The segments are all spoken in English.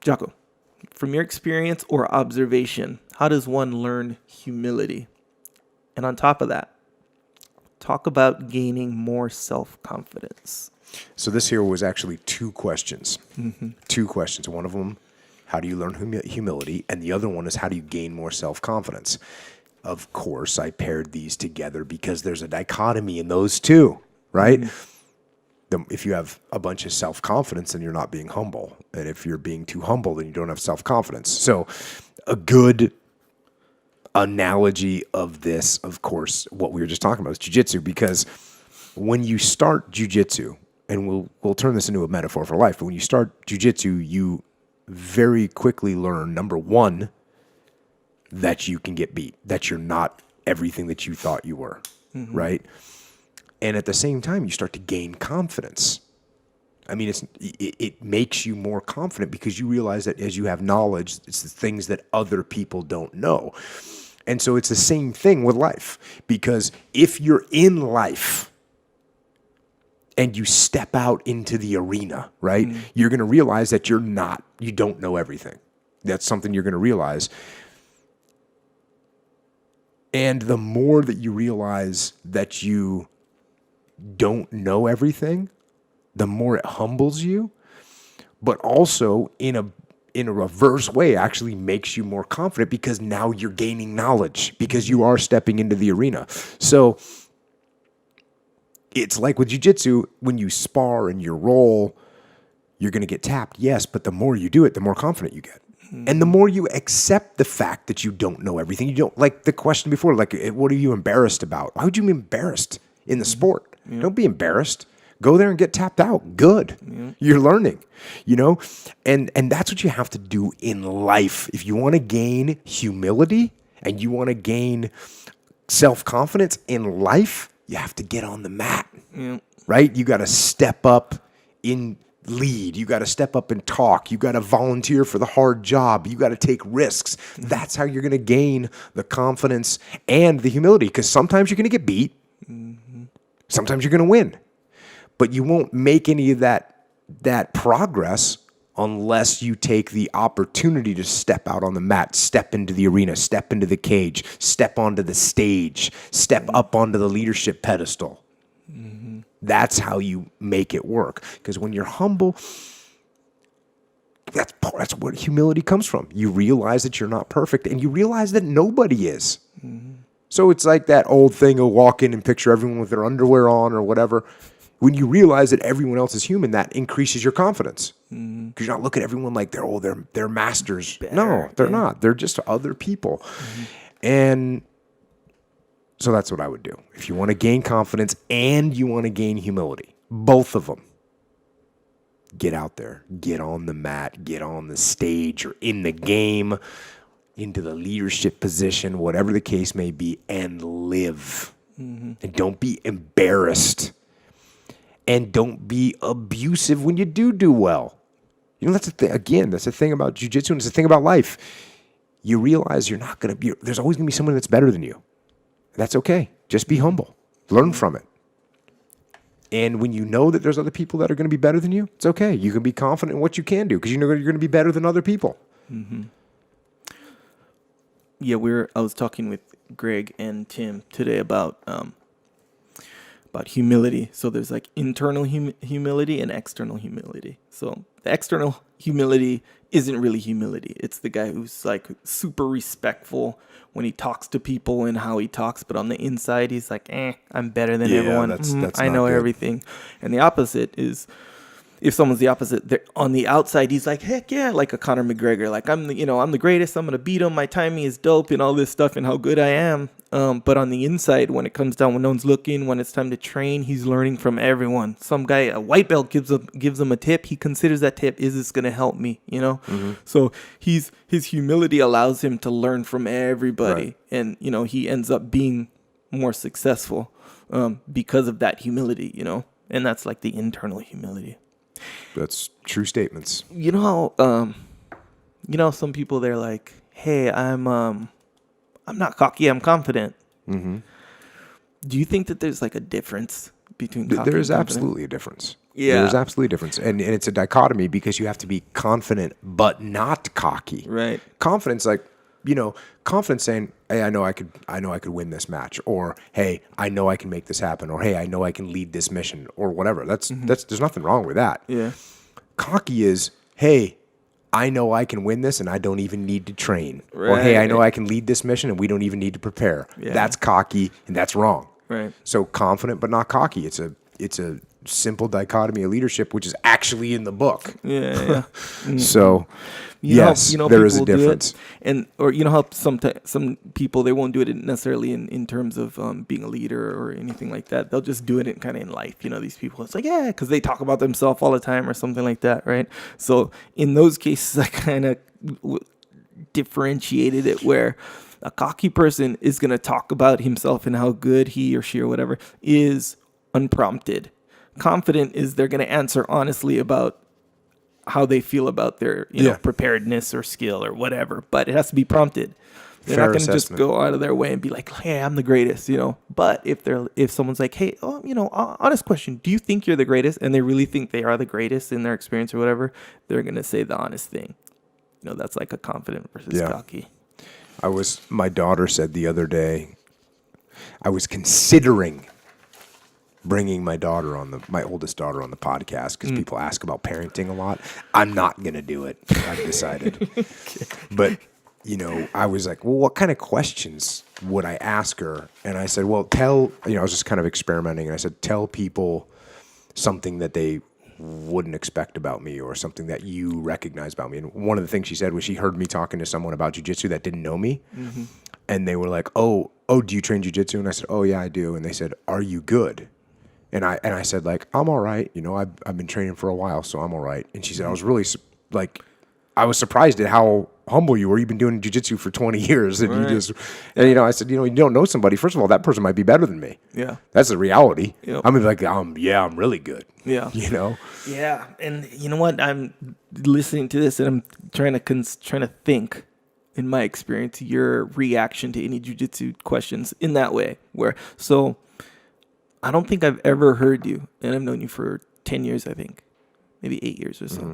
Jocko, from your experience or observation, how does one learn humility? And on top of that, talk about gaining more self-confidence. So this here was actually two questions. Mm-hmm. Two questions. One of them, how do you learn humility? And the other one is, how do you gain more self-confidence? Of course, I paired these together because there's a dichotomy in those two, right? Mm-hmm. If you have a bunch of self-confidence, then you're not being humble. And if you're being too humble, then you don't have self-confidence. So a good analogy of this, of course, what we were just talking about is jiu-jitsu, because when you start jiu-jitsu, and we'll turn this into a metaphor for life, but when you start jiu-jitsu, you very quickly learn, number one, that you can get beat, that you're not everything that you thought you were, right? And at the same time, you start to gain confidence. I mean, it makes you more confident because you realize that as you have knowledge, it's the things that other people don't know. And so it's the same thing with life, because if you're in life and you step out into the arena, right, you're going to realize that you don't know everything. That's something you're going to realize. And the more that you realize that you don't know everything, the more it humbles you, but also in a reverse way actually makes you more confident, because now you're gaining knowledge because you are stepping into the arena. So it's like with jiu-jitsu, when you spar and you roll, you're going to get tapped, yes, but the more you do it, the more confident you get. And the more you accept the fact that you don't know everything, you don't, like the question before, like, what are you embarrassed about? Why would you be embarrassed in the sport? Yeah. Don't be embarrassed. Go there and get tapped out. Good. Yeah. You're learning, and that's what you have to do in life. If you want to gain humility and you want to gain self-confidence in life, you have to get on the mat, right? You got to step up in lead. You got to step up and talk. You got to volunteer for the hard job. You got to take risks. That's how you're going to gain the confidence and the humility, because sometimes you're going to get beat. Sometimes you're going to win. But you won't make any of that progress unless you take the opportunity to step out on the mat, step into the arena, step into the cage, step onto the stage, step up onto the leadership pedestal. That's how you make it work. Because when you're humble, that's where humility comes from. You realize that you're not perfect, and you realize that nobody is. So it's like that old thing of walk in and picture everyone with their underwear on or whatever. When you realize that everyone else is human, that increases your confidence. Because you're not looking at everyone like they're masters. No, they're not. They're just other people. And so that's what I would do. If you want to gain confidence and you want to gain humility, both of them, get out there, get on the mat, get on the stage or in the game, into the leadership position, whatever the case may be, and live. And don't be embarrassed. And don't be abusive when you do well. That's the thing. Again, that's the thing about jiu-jitsu, and it's the thing about life. You realize you're not going to be, there's always going to be someone that's better than you. That's okay. Just be humble. Learn from it. And when you know that there's other people that are going to be better than you, it's okay. You can be confident in what you can do because you know you're going to be better than other people. Yeah, I was talking with Greg and Tim today about humility. So there's like internal humility and external humility. So the external humility isn't really humility. It's the guy who's like super respectful when he talks to people and how he talks, but on the inside he's like, I'm better than everyone. That's I know everything. And the opposite is, if someone's the opposite, on the outside he's like, heck yeah, like a Conor McGregor, like I'm the greatest, I'm gonna beat him, my timing is dope and all this stuff and how good I am. But on the inside, when it comes down, when no one's looking, when it's time to train, he's learning from everyone. Some guy, a white belt, gives him a tip. He considers that tip, is this gonna help me? So his humility allows him to learn from everybody, and he ends up being more successful because of that humility. And that's like the internal humility. That's true statements. You know how, some people, they're like, hey, I'm not cocky, I'm confident. Do you think that there's like a difference between cocky and confident? There is absolutely a difference. Yeah. There's absolutely a difference. And it's a dichotomy because you have to be confident but not cocky. Right. Confidence, like, confidence saying, hey, I know I could win this match, or hey, I know I can make this happen, or hey, I know I can lead this mission, or whatever. That's there's nothing wrong with that. Yeah. Cocky is, hey, I know I can win this and I don't even need to train. Or hey, I know I can lead this mission and we don't even need to prepare. Yeah. That's cocky and that's wrong. Right. So confident but not cocky. It's a simple dichotomy of leadership, which is actually in the book. Yeah. So yes, there is a difference. Or you know how some people, they won't do it necessarily in terms of being a leader or anything like that. They'll just do it kind of in life. These people, it's like, yeah, because they talk about themselves all the time or something like that, right? So in those cases, I kind of differentiated it where a cocky person is going to talk about himself and how good he or she or whatever is unprompted. Confident is they're going to answer honestly about how they feel about their preparedness or skill or whatever, but it has to be prompted. They're not going to just go out of their way and be like, hey, I'm the greatest, But if someone's like, hey, honest question, do you think you're the greatest? And they really think they are the greatest in their experience or whatever, they're going to say the honest thing. That's like a confident versus cocky. My daughter said the other day, I was considering bringing my oldest daughter on the podcast because people ask about parenting a lot. I'm not going to do it. I've decided. Okay. But, I was like, well, what kind of questions would I ask her? And I said, well, I was just kind of experimenting. And I said, tell people something that they wouldn't expect about me or something that you recognize about me. And one of the things she said was she heard me talking to someone about jiu-jitsu that didn't know me. Mm-hmm. And they were like, oh, do you train jiu-jitsu? And I said, oh, yeah, I do. And they said, are you good? And I said, like, I'm all right. I've been training for a while, so I'm all right. And she said, I was really, I was surprised at how humble you were. You've been doing jiu-jitsu for 20 years. And I said, you don't know somebody. First of all, that person might be better than me. Yeah. That's the reality. Yep. I'm like, I'm really good. Yeah. Yeah. And you know what? I'm listening to this and I'm trying to think, in my experience, your reaction to any jiu-jitsu questions in that way. I don't think I've ever heard you, and I've known you for 10 years, I think, maybe 8 years or so. Mm-hmm.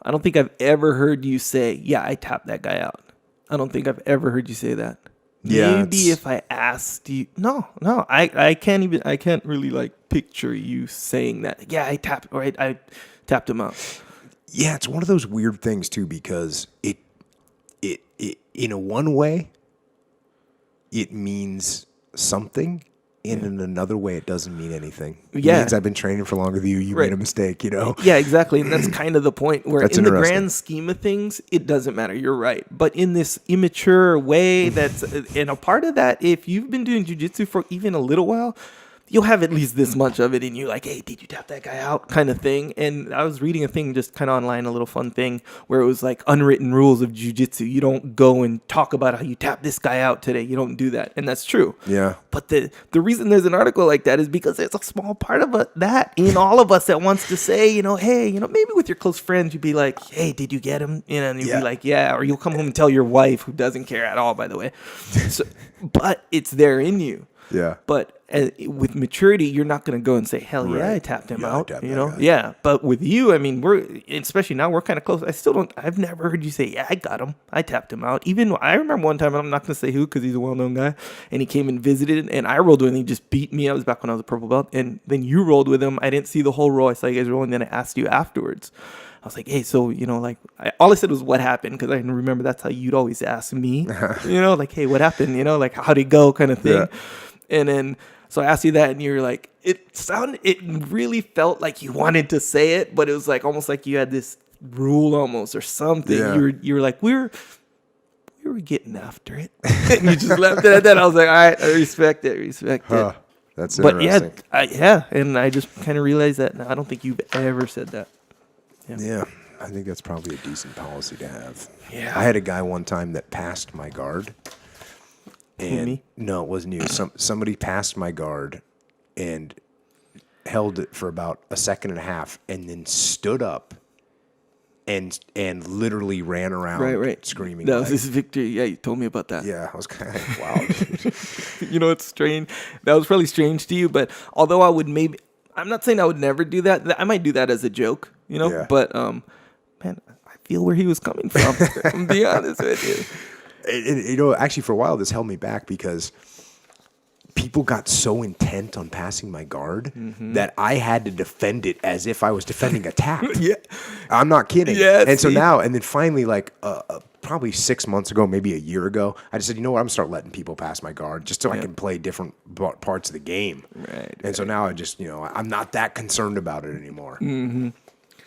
I don't think I've ever heard you say, yeah, I tapped that guy out. I don't think I've ever heard you say that. Yeah, maybe if I asked you, no, I can't really picture you saying that. Yeah, I tapped him out. Yeah, it's one of those weird things too, because it in a one way, it means something. In another way, it doesn't mean anything. It means I've been training for longer than you. You made a mistake, Yeah, exactly. And that's kind of the point where in the grand scheme of things, it doesn't matter. You're right. But in this immature way, and a part of that, if you've been doing jiu-jitsu for even a little while, you'll have at least this much of it in you, like, hey, did you tap that guy out kind of thing. And I was reading a thing just kind of online, a little fun thing, where it was like unwritten rules of jiu-jitsu. You don't go and talk about how you tap this guy out today. You don't do that. And that's true. Yeah. But the reason there's an article like that is because there's a small part of that in all of us that wants to say, hey, maybe with your close friends, you'd be like, hey, did you get him? And you'd be like, yeah. Or you'll come home and tell your wife, who doesn't care at all, by the way. But it's there in you. Yeah. But with maturity, you're not going to go and say, hell yeah, I tapped him out. Yeah. But with you, I mean, especially now, we're kind of close. I've never heard you say, yeah, I got him. I tapped him out. Even I remember one time, and I'm not going to say who because he's a well-known guy, and he came and visited, and I rolled with him, and he just beat me. It was back when I was a purple belt. And then you rolled with him. I didn't see the whole roll. I saw you guys rolling, then I asked you afterwards. I was like, hey, so, all I said was what happened, because I remember that's how you'd always ask me, hey, what happened, how'd it go kind of thing. Yeah. And then, so I asked you that, and you were like, it really felt like you wanted to say it, but it was like almost like you had this rule almost or something. Yeah. You were like, we were getting after it. And you just left it at that. I was like, all right, I respect it. That's interesting. But and I just kind of realized that now I don't think you've ever said that. Yeah, I think that's probably a decent policy to have. Yeah. I had a guy one time that passed my guard. And me? No, it wasn't you. Somebody passed my guard and held it for about a second and a half and then stood up and literally ran around screaming. That was his victory. Yeah, you told me about that. Yeah, I was kind of wow. It's strange. That was probably strange to you, but although I would maybe I'm not saying I would never do that. I might do that as a joke, you know. Yeah. But man, I feel where he was coming from. I'm being honest with you. You know, actually, for a while, this held me back because people got so intent on passing my guard that I had to defend it as if I was defending a tap. Yeah. I'm not kidding. Yeah, and so see? now, and then finally, like probably 6 months ago, maybe a year ago, I just said, you know what, I'm gonna start letting people pass my guard just so I can play different parts of the game. Right. And so now I just, I'm not that concerned about it anymore.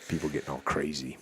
People getting all crazy.